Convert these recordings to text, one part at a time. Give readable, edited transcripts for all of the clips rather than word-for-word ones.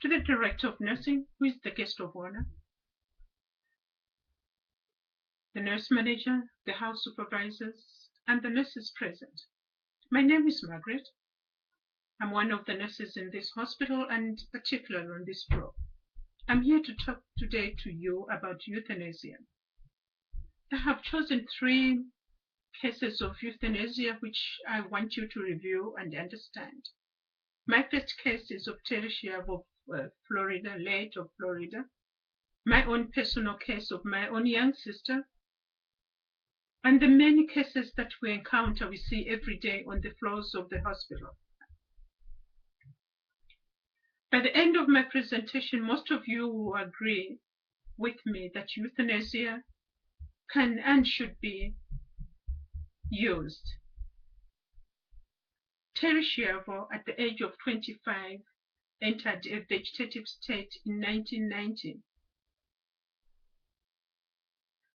to the Director of Nursing, who is the guest of honor, the nurse manager, the house supervisors, and the nurses present. My name is Margaret. I'm one of the nurses in this hospital and particularly on this floor. I'm here to talk today to you about euthanasia. I have chosen 3 cases of euthanasia which I want you to review and understand. My first case is of Terry Shiavo of Florida, late of Florida. My own personal case of my own young sister. And the many cases that we encounter, we see every day on the floors of the hospital. By the end of my presentation, most of you will agree with me that euthanasia can and should be used. Terry Shiavo, at the age of 25, entered a vegetative state in 1990.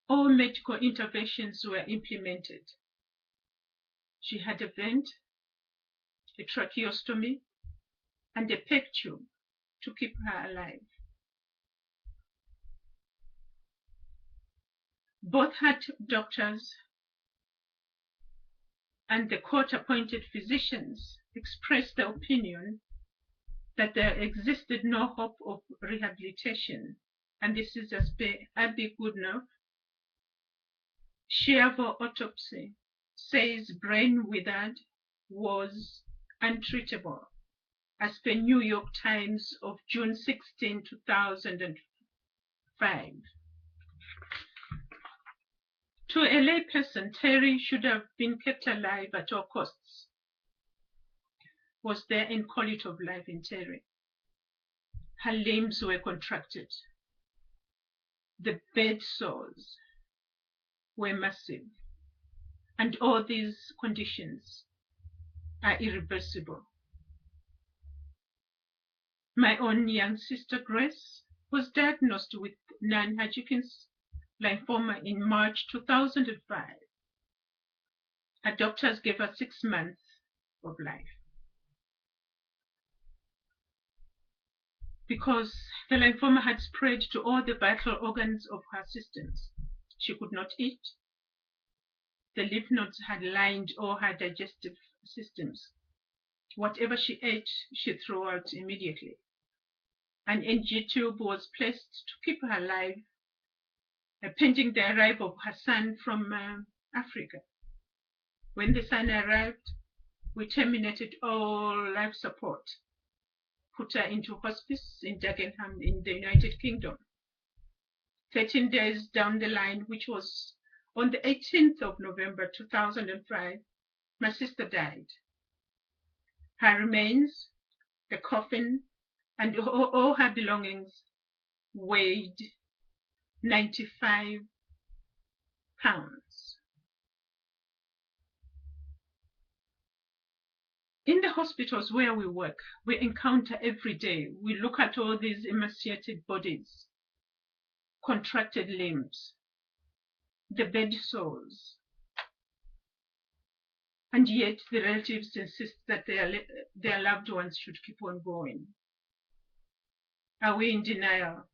All medical interventions were implemented. She had a vent, a tracheostomy, and a PEG tube to keep her alive. Both heart doctors and the court-appointed physicians expressed the opinion that there existed no hope of rehabilitation, and this is as per Abby Goodenough. Shiavo autopsy says brain withered was untreatable, as per New York Times of June 16, 2005. To a layperson, Terry should have been kept alive at all costs. Was there any quality of life in Terry? Her limbs were contracted. The bed sores were massive. And all these conditions are irreversible. My own young sister, Grace, was diagnosed with non-Hodgkin's lymphoma in March 2005. Her doctors gave her 6 months of life. Because the lymphoma had spread to all the vital organs of her systems. She could not eat. The lymph nodes had lined all her digestive systems. Whatever she ate, she threw out immediately. An NG tube was placed to keep her alive, pending the arrival of her son from Africa. When the son arrived, we terminated all life support, put her into hospice in Dagenham in the United Kingdom. 13 days down the line, which was on the 18th of November 2005, my sister died. Her remains, the coffin, and all her belongings weighed 95 pounds. In the hospitals where we work, we encounter every day, we look at all these emaciated bodies, contracted limbs, the bed sores, and yet the relatives insist that their loved ones should keep on going. Are we in denial?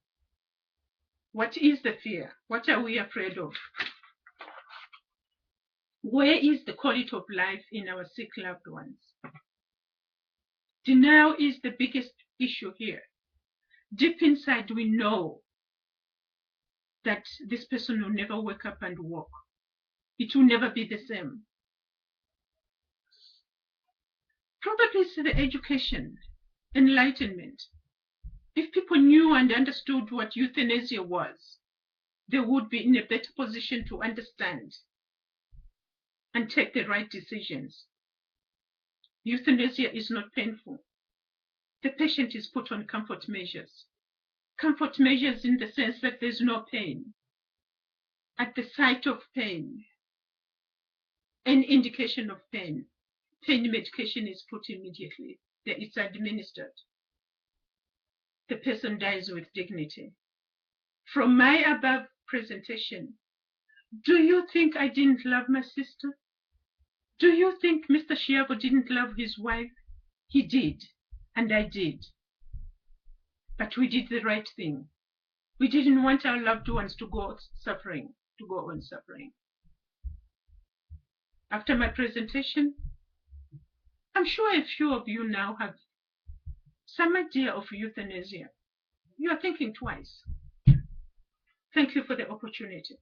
What is the fear? What are we afraid of? Where is the quality of life in our sick loved ones? Denial is the biggest issue here. Deep inside, we know that this person will never wake up and walk. It will never be the same. Probably it's the education, enlightenment. If people knew and understood what euthanasia was, they would be in a better position to understand and take the right decisions. Euthanasia is not painful. The patient is put on comfort measures. Comfort measures in the sense that there's no pain. At the sight of pain, any indication of pain, pain medication is put immediately. It's administered. The person dies with dignity. From my above presentation, do you think I didn't love my sister? Do you think Mr. Shiavo didn't love his wife? He did, and I did. But we did the right thing. We didn't want our loved ones to go on suffering. After my presentation, I'm sure a few of you now have some idea of euthanasia. You are thinking twice. Thank you for the opportunity.